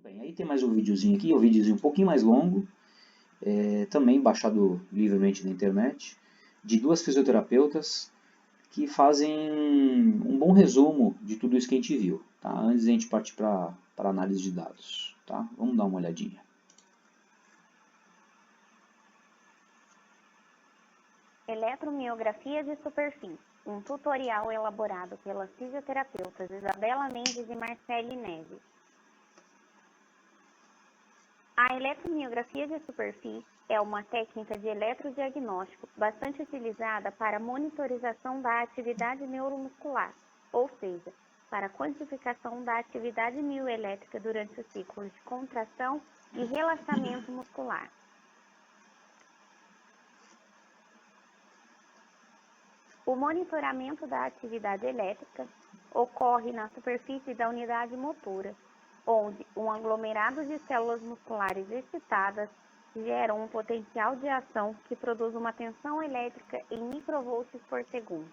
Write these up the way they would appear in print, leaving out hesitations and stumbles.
Bem, aí tem mais um videozinho aqui, um videozinho um pouquinho mais longo, também baixado livremente na internet, de duas fisioterapeutas que fazem um bom resumo de tudo isso que a gente viu, tá? Antes de a gente partir para análise de dados, tá? Vamos dar uma olhadinha. Eletromiografia de superfície, um tutorial elaborado pelas fisioterapeutas Isabela Mendes e Marcele Neves. A eletromiografia de superfície é uma técnica de eletrodiagnóstico bastante utilizada para monitorização da atividade neuromuscular, ou seja, para quantificação da atividade mioelétrica durante o ciclo de contração e relaxamento muscular. O monitoramento da atividade elétrica ocorre na superfície da unidade motora, onde um aglomerado de células musculares excitadas geram um potencial de ação que produz uma tensão elétrica em microvolts por segundo.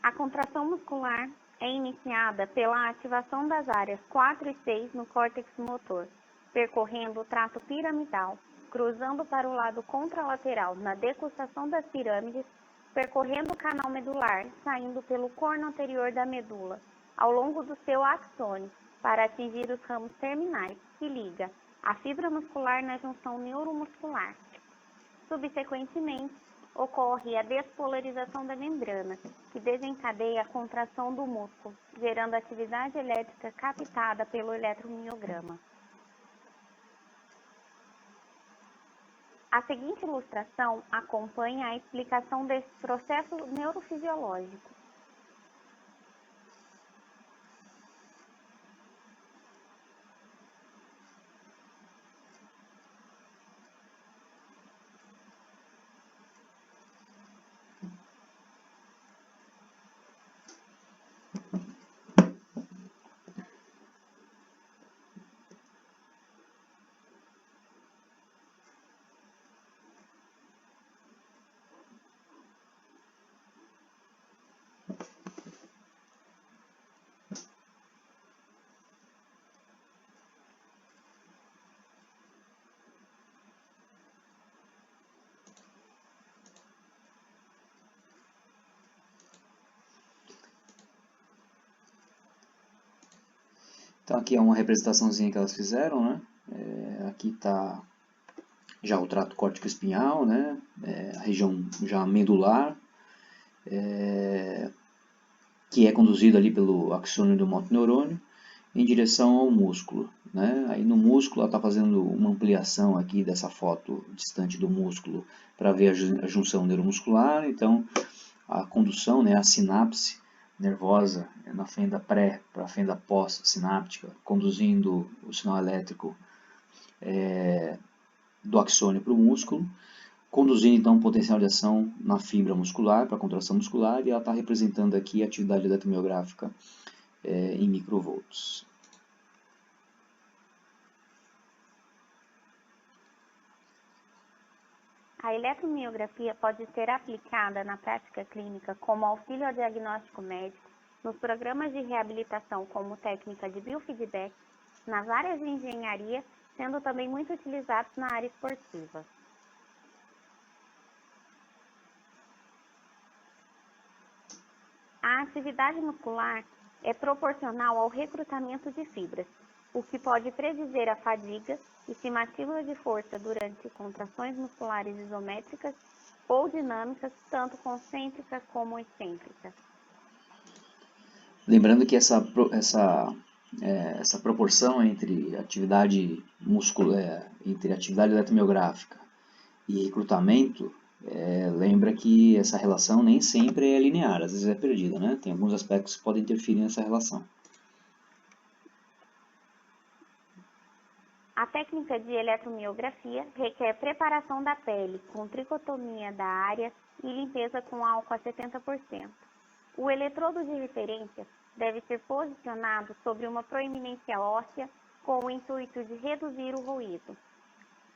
A contração muscular é iniciada pela ativação das áreas 4 e 6 no córtex motor, percorrendo o trato piramidal, cruzando para o lado contralateral na decussação das pirâmides, percorrendo o canal medular, saindo pelo corno anterior da medula, ao longo do seu axônio, para atingir os ramos terminais, que liga a fibra muscular na junção neuromuscular. Subsequentemente, ocorre a despolarização da membrana, que desencadeia a contração do músculo, gerando atividade elétrica captada pelo eletromiograma. A seguinte ilustração acompanha a explicação desse processo neurofisiológico. Então aqui é uma representaçãozinha que elas fizeram, né? Aqui está já o trato córtico-espinhal, né? A região já medular, que é conduzido ali pelo axônio do motoneurônio em direção ao músculo, né? Aí no músculo ela está fazendo uma ampliação aqui dessa foto distante do músculo para ver a junção neuromuscular. Então a condução, né, a sinapse nervosa na fenda pré para a fenda pós-sináptica, conduzindo o sinal elétrico do axônio para o músculo, conduzindo então o potencial de ação na fibra muscular para a contração muscular, e ela está representando aqui a atividade eletromiográfica em microvolts. A eletromiografia pode ser aplicada na prática clínica como auxílio ao diagnóstico médico, nos programas de reabilitação como técnica de biofeedback, nas áreas de engenharia, sendo também muito utilizados na área esportiva. A atividade muscular é proporcional ao recrutamento de fibras, o que pode predizer a fadiga, estimativa de força durante contrações musculares isométricas ou dinâmicas, tanto concêntricas como excêntricas. Lembrando que essa proporção entre atividade entre atividade eletromiográfica e recrutamento, lembra que essa relação nem sempre é linear, às vezes é perdida, né? Tem alguns aspectos que podem interferir nessa relação. A técnica de eletromiografia requer preparação da pele com tricotomia da área e limpeza com álcool a 70%. O eletrodo de referência deve ser posicionado sobre uma proeminência óssea com o intuito de reduzir o ruído.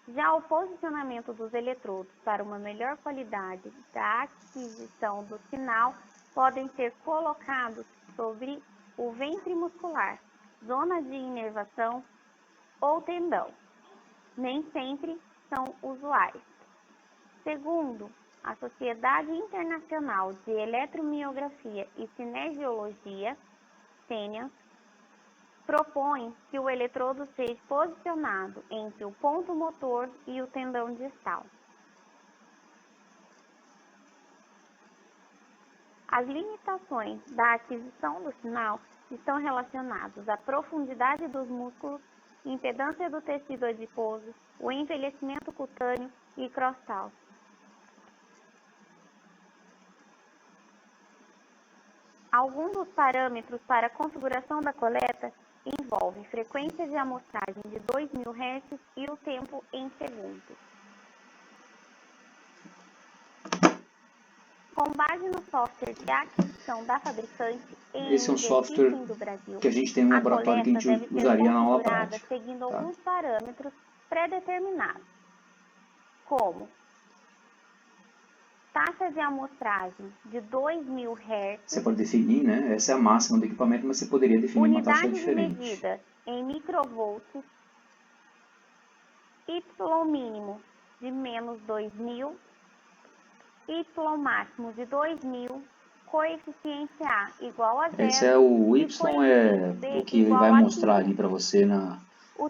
Já o posicionamento dos eletrodos para uma melhor qualidade da aquisição do sinal podem ser colocados sobre o ventre muscular, zona de inervação ou tendão. Nem sempre são usuais. Segundo a Sociedade Internacional de Eletromiografia e Cinesiologia, SENIAS, propõe que o eletrodo seja posicionado entre o ponto motor e o tendão distal. As limitações da aquisição do sinal estão relacionadas à profundidade dos músculos, impedância do tecido adiposo, o envelhecimento cutâneo e cross-talk. Alguns dos parâmetros para a configuração da coleta envolvem frequência de amostragem de 2000 Hz e o tempo em segundos. Com base no software de aquisição da fabricante esse é um software do Brasil, que a gente tem no laboratório que a gente usaria na aula prática. Seguindo alguns parâmetros pré-determinados, como taxa de amostragem de 2000 Hz. Você pode definir, né? Essa é a máxima do equipamento, mas você poderia definir uma taxa diferente. Unidade de medida em microvolts, Y mínimo de menos 2000, Y máximo de 2000, coeficiente A igual a 0. Esse é o Y, é o que ele vai mostrar ali para você na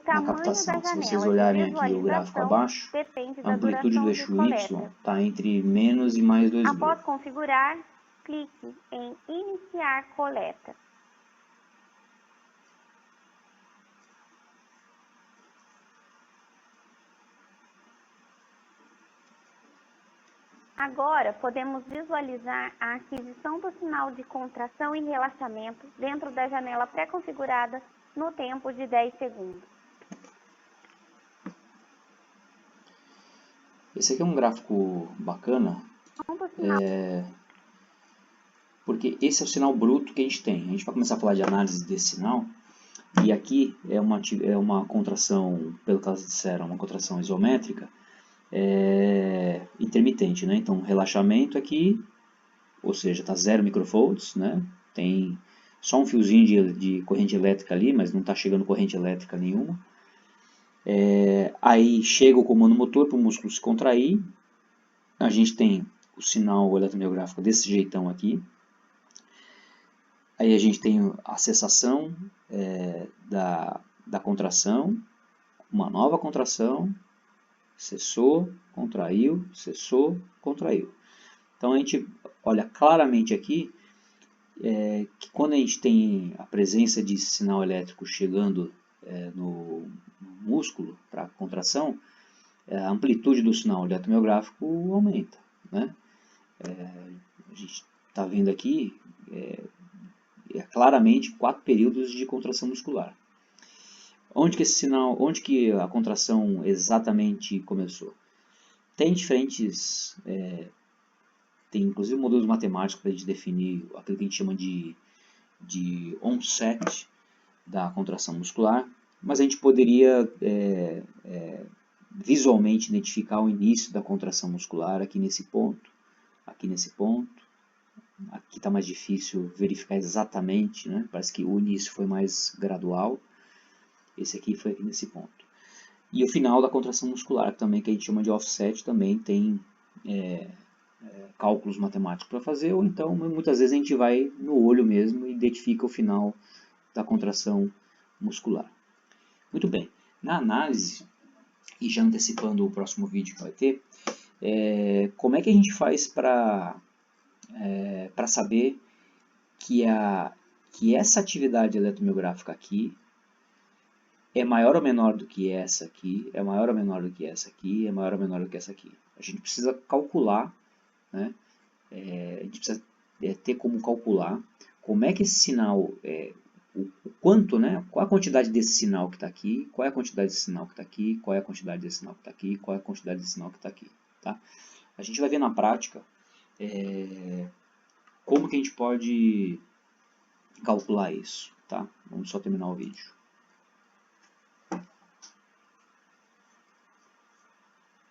captação. Se vocês olharem aqui o gráfico abaixo, a amplitude do eixo Y está entre menos e mais 2000. Após configurar, clique em Iniciar coleta. Agora, podemos visualizar a aquisição do sinal de contração e relaxamento dentro da janela pré-configurada no tempo de 10 segundos. Esse aqui é um gráfico bacana, porque esse é o sinal bruto que a gente tem. A gente vai começar a falar de análise desse sinal, e aqui é uma contração, pelo que elas disseram, uma contração isométrica, intermitente, né? Então, relaxamento aqui, ou seja, está 0 microvolts, né? Tem só um fiozinho de corrente elétrica ali, mas não está chegando corrente elétrica nenhuma. Aí chega o comando motor para o músculo se contrair. A gente tem o sinal eletromiográfico desse jeitão aqui. Aí a gente tem a cessação da contração, uma nova contração, cessou, contraiu, cessou, contraiu. Então a gente olha claramente aqui que quando a gente tem a presença de sinal elétrico chegando no músculo para contração, a amplitude do sinal eletromiográfico aumenta, né? A gente está vendo aqui claramente 4 períodos de contração muscular. Onde que a contração exatamente começou? Tem diferentes, tem inclusive modelos matemáticos para a gente definir aquilo que a gente chama de onset da contração muscular, mas a gente poderia visualmente identificar o início da contração muscular aqui nesse ponto, aqui nesse ponto. Aqui está mais difícil verificar exatamente, né? Parece que o início foi mais gradual. Esse aqui foi nesse ponto. E o final da contração muscular, também, que a gente chama de offset, também tem cálculos matemáticos para fazer, ou então muitas vezes a gente vai no olho mesmo e identifica o final da contração muscular. Muito bem, na análise, e já antecipando o próximo vídeo que vai ter, como é que a gente faz para saber que essa atividade eletromiográfica aqui é maior ou menor do que essa aqui, é maior ou menor do que essa aqui, é maior ou menor do que essa aqui. A gente precisa calcular, né? A gente precisa ter como calcular como é que esse sinal, o quanto, né? Qual a quantidade desse sinal que está aqui, qual é a quantidade desse sinal que está aqui, qual é a quantidade desse sinal que está aqui, qual é a quantidade desse sinal que está aqui. Tá? A gente vai ver na prática como que a gente pode calcular isso. Tá? Vamos só terminar o vídeo.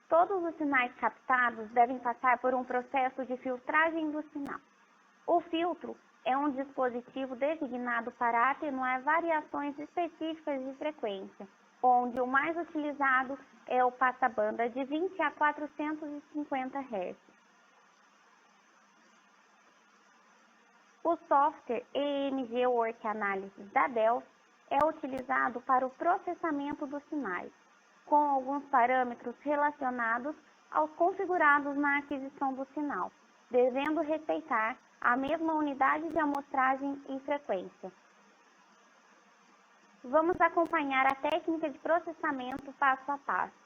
Todos os sinais captados devem passar por um processo de filtragem do sinal. O filtro é um dispositivo designado para atenuar variações específicas de frequência, onde o mais utilizado é o passabanda de 20 a 450 Hz. O software EMG Work Analysis da Delphi é utilizado para o processamento dos sinais, com alguns parâmetros relacionados aos configurados na aquisição do sinal, devendo respeitar a mesma unidade de amostragem e frequência. Vamos acompanhar a técnica de processamento passo a passo.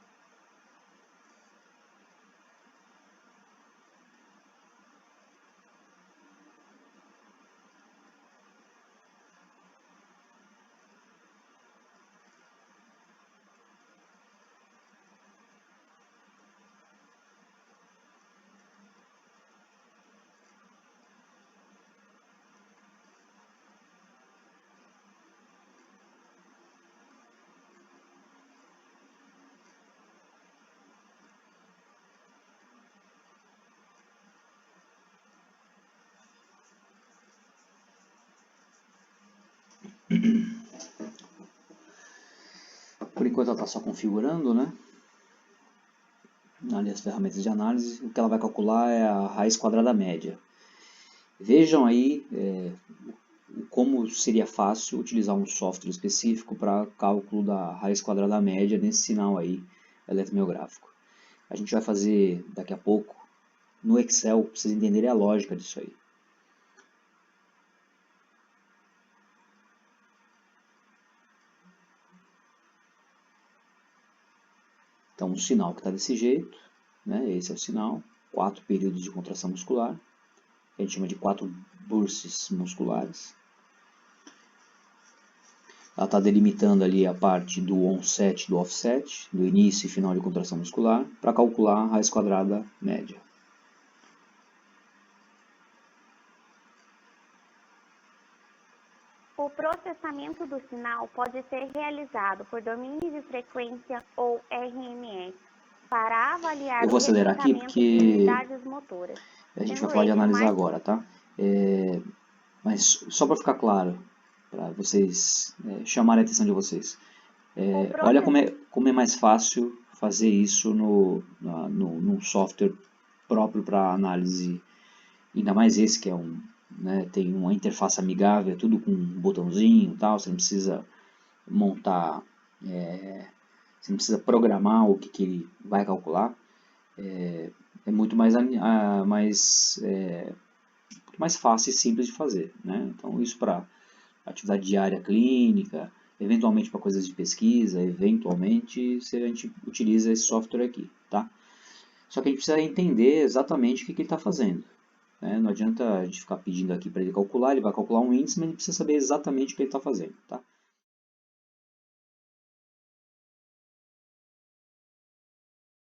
Por enquanto ela está só configurando, né? Ali as ferramentas de análise. O que ela vai calcular é a raiz quadrada média. Vejam aí como seria fácil utilizar um software específico para cálculo da raiz quadrada média nesse sinal aí eletromiográfico. A gente vai fazer daqui a pouco no Excel, para vocês entenderem a lógica disso aí. Então, um sinal que está desse jeito, né? Esse é o sinal, 4 períodos de contração muscular, que a gente chama de 4 bursts musculares. Ela está delimitando ali a parte do onset e do offset, do início e final de contração muscular, para calcular a raiz quadrada média. O processamento do sinal pode ser realizado por domínio de frequência ou RMS, para avaliar Eu vou acelerar aqui porque unidades motoras. a gente vai falar de analisar agora, tá? Mas só para ficar claro, para vocês chamarem a atenção de vocês. Olha como é mais fácil fazer isso num software próprio para análise, ainda mais esse que é tem uma interface amigável, é tudo com um botãozinho e tal, você não precisa montar, você não precisa programar o que ele vai calcular, é muito mais fácil e simples de fazer, né? Então isso para atividade diária clínica, eventualmente para coisas de pesquisa, eventualmente a gente utiliza esse software aqui, tá? Só que a gente precisa entender exatamente o que ele está fazendo. Não adianta a gente ficar pedindo aqui para ele calcular, ele vai calcular um índice, mas a gente precisa saber exatamente o que ele está fazendo, tá?